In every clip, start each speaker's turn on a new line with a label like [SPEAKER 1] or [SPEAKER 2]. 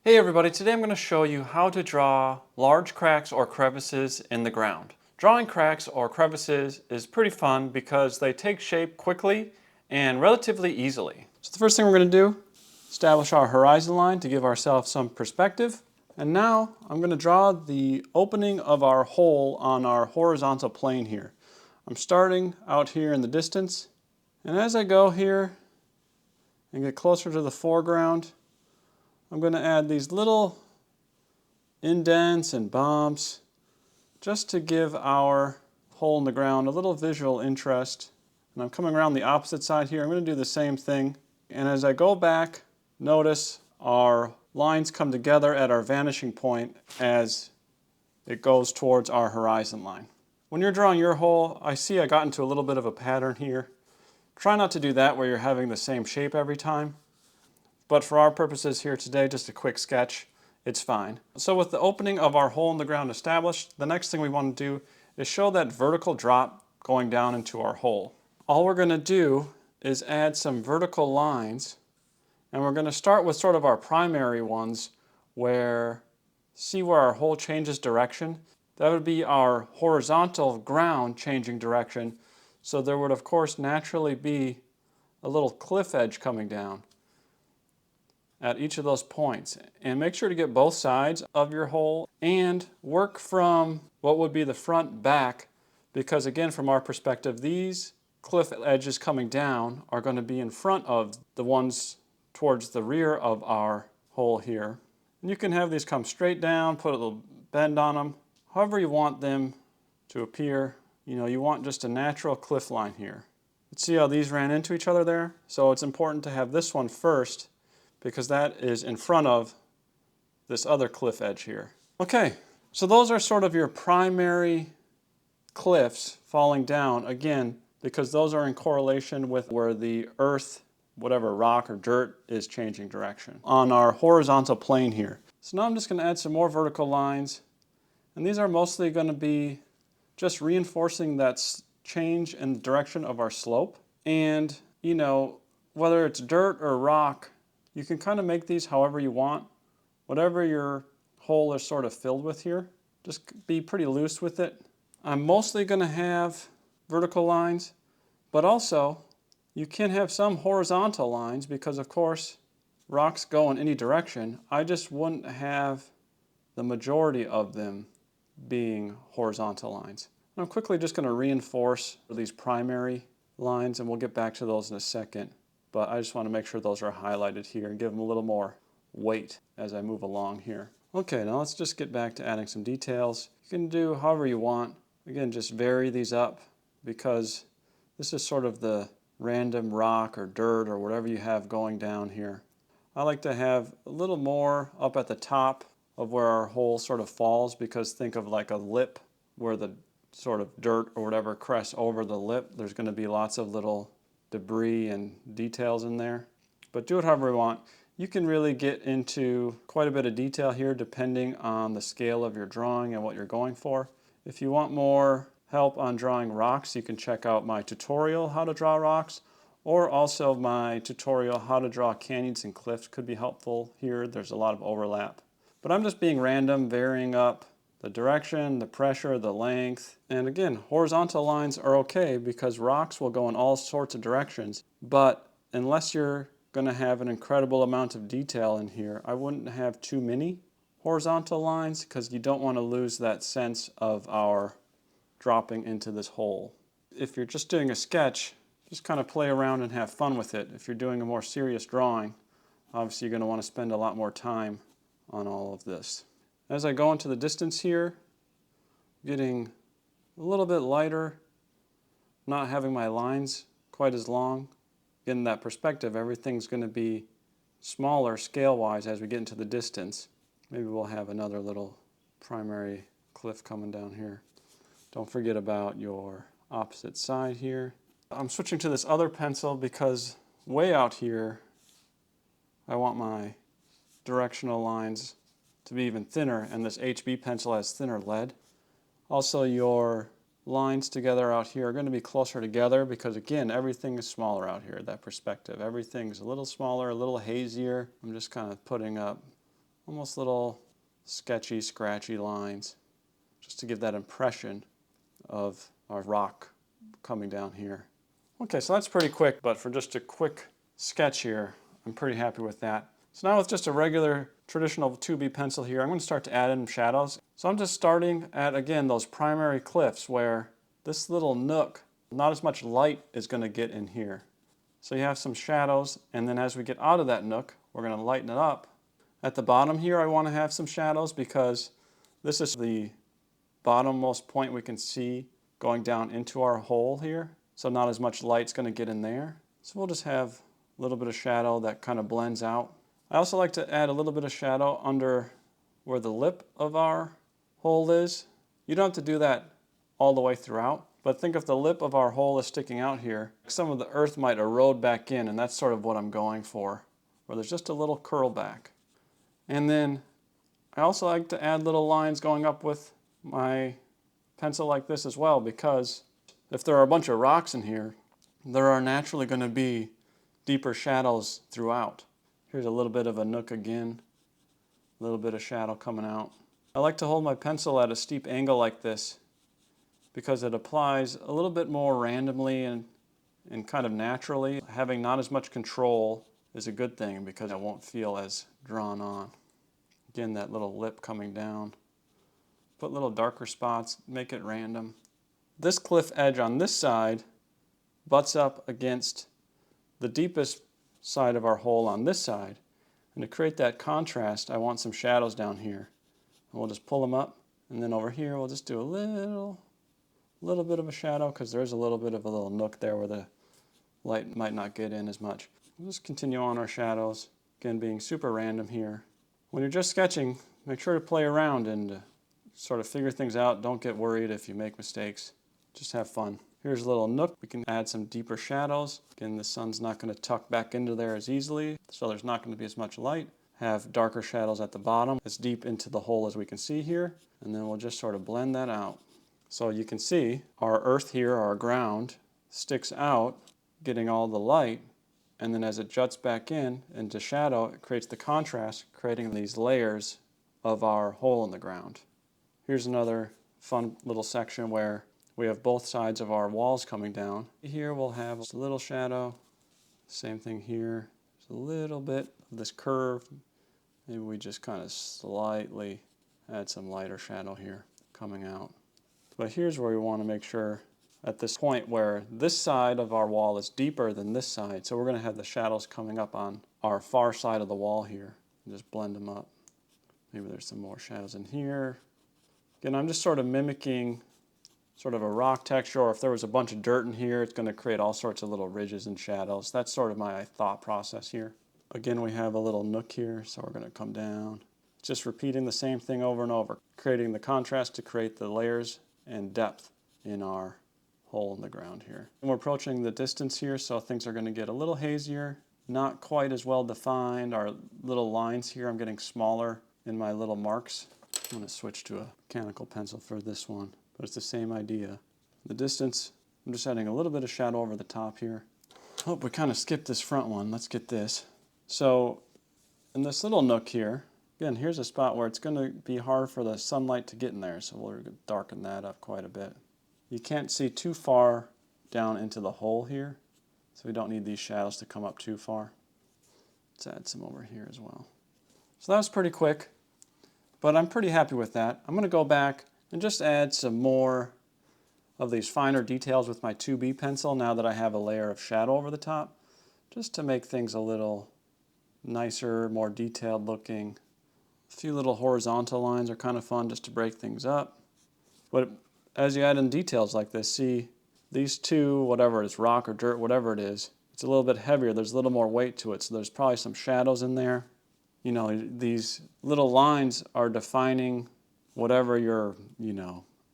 [SPEAKER 1] Hey everybody, today I'm going to show you how to draw large cracks or crevices in the ground. Drawing cracks or crevices is pretty fun because they take shape quickly and relatively easily. So the first thing we're going to do, establish our horizon line to give ourselves some perspective. And now I'm going to draw the opening of our hole on our horizontal plane here. I'm starting out here in the distance, and as I go here and get closer to the foreground, I'm going to add these little indents and bumps just to give our hole in the ground a little visual interest. And I'm coming around the opposite side here. I'm going to do the same thing. And as I go back, notice our lines come together at our vanishing point as it goes towards our horizon line. When you're drawing your hole, I see I got into a little bit of a pattern here. Try not to do that where you're having the same shape every time. But for our purposes here today, just a quick sketch, it's fine. So with the opening of our hole in the ground established, the next thing we want to do is show that vertical drop going down into our hole. All we're going to do is add some vertical lines, and we're going to start with sort of our primary ones where, see where our hole changes direction? That would be our horizontal ground changing direction. So there would of course naturally be a little cliff edge coming down at each of those points. And make sure to get both sides of your hole and work from what would be the front back, because again, from our perspective, these cliff edges coming down are going to be in front of the ones towards the rear of our hole here. And you can have these come straight down, put a little bend on them, however you want them to appear. You want just a natural cliff line here. Let's see how these ran into each other there. So it's important to have this one first, because that is in front of this other cliff edge here. Okay, so those are sort of your primary cliffs falling down, again, because those are in correlation with where the earth, whatever rock or dirt, is changing direction on our horizontal plane here. So now I'm just going to add some more vertical lines, and these are mostly going to be just reinforcing that change in the direction of our slope. And, whether it's dirt or rock, you can kind of make these however you want. Whatever your hole is sort of filled with here, just be pretty loose with it. I'm mostly going to have vertical lines, but also you can have some horizontal lines because, of course, rocks go in any direction. I just wouldn't have the majority of them being horizontal lines. And I'm quickly just going to reinforce these primary lines, and we'll get back to those in a second. But I just want to make sure those are highlighted here and give them a little more weight as I move along here. Okay, now let's just get back to adding some details. You can do however you want. Again, just vary these up because this is sort of the random rock or dirt or whatever you have going down here. I like to have a little more up at the top of where our hole sort of falls, because think of like a lip where the sort of dirt or whatever crests over the lip. There's going to be lots of little debris and details in there, but do it however you want. You can really get into quite a bit of detail here depending on the scale of your drawing and what you're going for. If you want more help on drawing rocks, you can check out my tutorial how to draw rocks, or also my tutorial how to draw canyons and cliffs could be helpful here. There's a lot of overlap, but I'm just being random, varying up the direction, the pressure, the length. And again, horizontal lines are okay because rocks will go in all sorts of directions. But unless you're going to have an incredible amount of detail in here, I wouldn't have too many horizontal lines because you don't want to lose that sense of our dropping into this hole. If you're just doing a sketch, just kind of play around and have fun with it. If you're doing a more serious drawing, obviously you're going to want to spend a lot more time on all of this. As I go into the distance here, getting a little bit lighter, not having my lines quite as long. Getting that perspective, everything's going to be smaller scale-wise as we get into the distance. Maybe we'll have another little primary cliff coming down here. Don't forget about your opposite side here. I'm switching to this other pencil because way out here, I want my directional lines to be even thinner, and this HB pencil has thinner lead. Also, your lines together out here are going to be closer together because, again, everything is smaller out here, that perspective. Everything's a little smaller, a little hazier. I'm just kind of putting up almost little sketchy, scratchy lines, just to give that impression of our rock coming down here. Okay, so that's pretty quick, but for just a quick sketch here, I'm pretty happy with that. So now with just a regular traditional 2B pencil here, I'm going to start to add in shadows. So I'm just starting at, again, those primary cliffs where this little nook, not as much light is going to get in here. So you have some shadows, and then as we get out of that nook, we're going to lighten it up. At the bottom here, I want to have some shadows because this is the bottommost point we can see going down into our hole here. So not as much light's going to get in there. So we'll just have a little bit of shadow that kind of blends out. I also like to add a little bit of shadow under where the lip of our hole is. You don't have to do that all the way throughout, but think if the lip of our hole is sticking out here, some of the earth might erode back in, and that's sort of what I'm going for, where there's just a little curl back. And then I also like to add little lines going up with my pencil like this as well, because if there are a bunch of rocks in here, there are naturally going to be deeper shadows throughout. Here's a little bit of a nook again, a little bit of shadow coming out. I like to hold my pencil at a steep angle like this because it applies a little bit more randomly and kind of naturally. Having not as much control is a good thing because it won't feel as drawn on. Again, that little lip coming down. Put little darker spots, make it random. This cliff edge on this side butts up against the deepest side of our hole on this side. And to create that contrast, I want some shadows down here. And we'll just pull them up, and then over here we'll just do a little bit of a shadow because there's a little bit of a little nook there where the light might not get in as much. We'll just continue on our shadows, again being super random here. When you're just sketching, make sure to play around and sort of figure things out. Don't get worried if you make mistakes. Just have fun. Here's a little nook. We can add some deeper shadows. Again, the sun's not going to tuck back into there as easily, so there's not going to be as much light. Have darker shadows at the bottom, as deep into the hole as we can see here, and then we'll just sort of blend that out. So you can see our earth here, our ground, sticks out, getting all the light, and then as it juts back in into shadow, it creates the contrast, creating these layers of our hole in the ground. Here's another fun little section where we have both sides of our walls coming down. Here we'll have just a little shadow. Same thing here. Just a little bit of this curve. Maybe we just kind of slightly add some lighter shadow here coming out. But here's where we want to make sure at this point where this side of our wall is deeper than this side. So we're going to have the shadows coming up on our far side of the wall here. And just blend them up. Maybe there's some more shadows in here. Again, I'm just sort of mimicking sort of a rock texture, or if there was a bunch of dirt in here, it's going to create all sorts of little ridges and shadows. That's sort of my thought process here. Again, we have a little nook here, so we're going to come down. Just repeating the same thing over and over, creating the contrast to create the layers and depth in our hole in the ground here. And we're approaching the distance here, so things are going to get a little hazier, not quite as well defined. Our little lines here, I'm getting smaller in my little marks. I'm going to switch to a mechanical pencil for this one. But it's the same idea. The distance, I'm just adding a little bit of shadow over the top here. Oh, we kind of skipped this front one. Let's get this. So in this little nook here, again, here's a spot where it's going to be hard for the sunlight to get in there, so we'll darken that up quite a bit. You can't see too far down into the hole here, so we don't need these shadows to come up too far. Let's add some over here as well. So that was pretty quick, but I'm pretty happy with that. I'm going to go back and just add some more of these finer details with my 2B pencil now that I have a layer of shadow over the top, just to make things a little nicer, more detailed looking. A few little horizontal lines are kind of fun just to break things up. But as you add in details like this, see these two, whatever it is, rock or dirt, whatever it is, it's a little bit heavier. There's a little more weight to it, so there's probably some shadows in there. You know, these little lines are defining whatever your,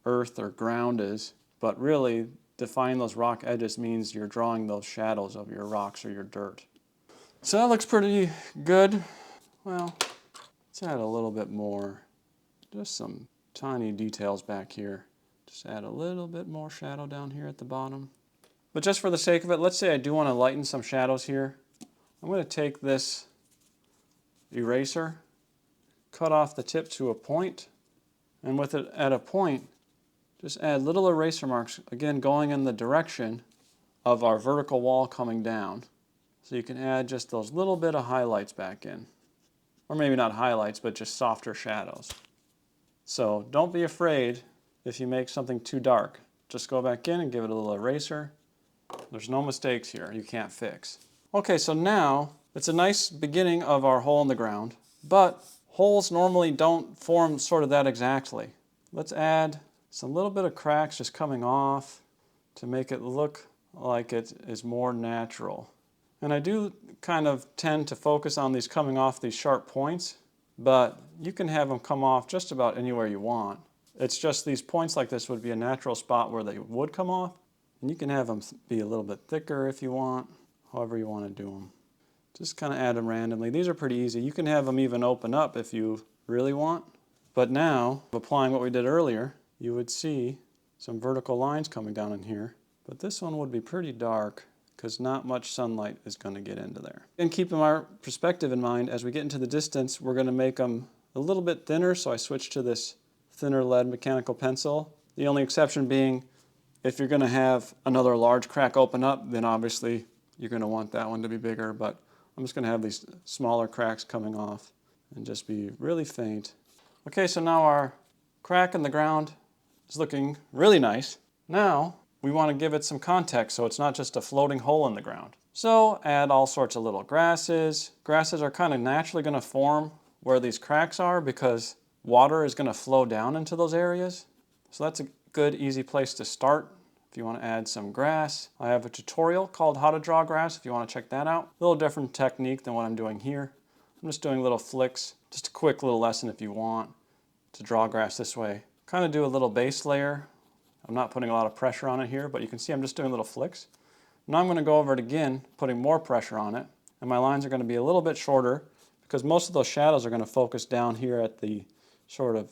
[SPEAKER 1] earth or ground is, but really defining those rock edges means you're drawing those shadows of your rocks or your dirt. So that looks pretty good. Well, let's add a little bit more, just some tiny details back here. Just add a little bit more shadow down here at the bottom. But just for the sake of it, let's say I do want to lighten some shadows here. I'm going to take this eraser cut off the tip to a point, and with it at a point, just add little eraser marks, again going in the direction of our vertical wall coming down. So you can add just those little bit of highlights back in. Or maybe not highlights, but just softer shadows. So don't be afraid if you make something too dark. Just go back in and give it a little eraser. There's no mistakes here, you can't fix. Okay, so now it's a nice beginning of our hole in the ground, but holes normally don't form sort of that exactly. Let's add some little bit of cracks just coming off to make it look like it is more natural. And I do kind of tend to focus on these coming off these sharp points, but you can have them come off just about anywhere you want. It's just these points like this would be a natural spot where they would come off, and you can have them be a little bit thicker if you want, however you want to do them. Just kind of add them randomly. These are pretty easy. You can have them even open up if you really want. But now, applying what we did earlier, you would see some vertical lines coming down in here. But this one would be pretty dark because not much sunlight is going to get into there. And keeping our perspective in mind, as we get into the distance, we're going to make them a little bit thinner, so I switched to this thinner lead mechanical pencil. The only exception being, if you're going to have another large crack open up, then obviously you're going to want that one to be bigger, but I'm just going to have these smaller cracks coming off and just be really faint. Okay, so now our crack in the ground is looking really nice. Now we want to give it some context so it's not just a floating hole in the ground. So add all sorts of little grasses. Grasses are kind of naturally going to form where these cracks are because water is going to flow down into those areas. So that's a good, easy place to start if you want to add some grass. I have a tutorial called How to Draw Grass if you want to check that out. A little different technique than what I'm doing here. I'm just doing little flicks, just a quick little lesson if you want to draw grass this way. Kind of do a little base layer. I'm not putting a lot of pressure on it here, but you can see I'm just doing little flicks. Now I'm going to go over it again, putting more pressure on it, and my lines are going to be a little bit shorter because most of those shadows are going to focus down here at the sort of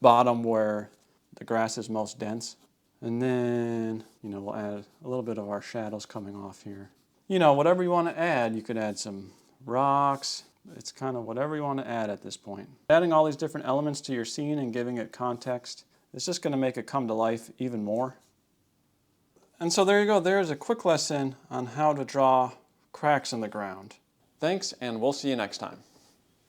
[SPEAKER 1] bottom where the grass is most dense. And then, we'll add a little bit of our shadows coming off here. Whatever you want to add, you could add some rocks. It's kind of whatever you want to add at this point. Adding all these different elements to your scene and giving it context, it's just going to make it come to life even more. And so there you go. There's a quick lesson on how to draw cracks in the ground. Thanks, and we'll see you next time.